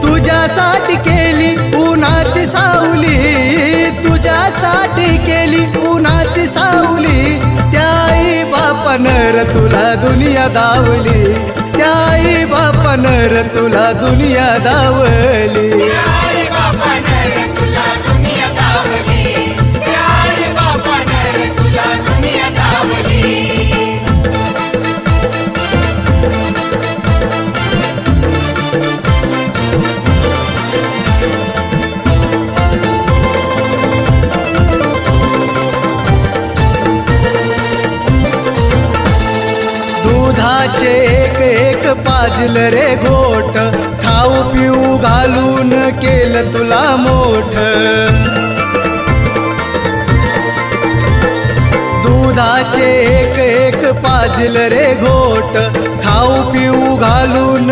तुझ्यासाठी केली उन्हाची सावली, तुझ्यासाठी केली उन्हाची सावली, त्या आई बापानं र तुला दुनिया दावली, त्या आई बापानं र तुला दुनिया दावली. दुधाचे एक एक पाजल रे घोट, खाऊ पिऊ घालून केलं तुला मोठ. दुधाचे एक एक पाजल रे घोट, खाऊ पिऊ घालून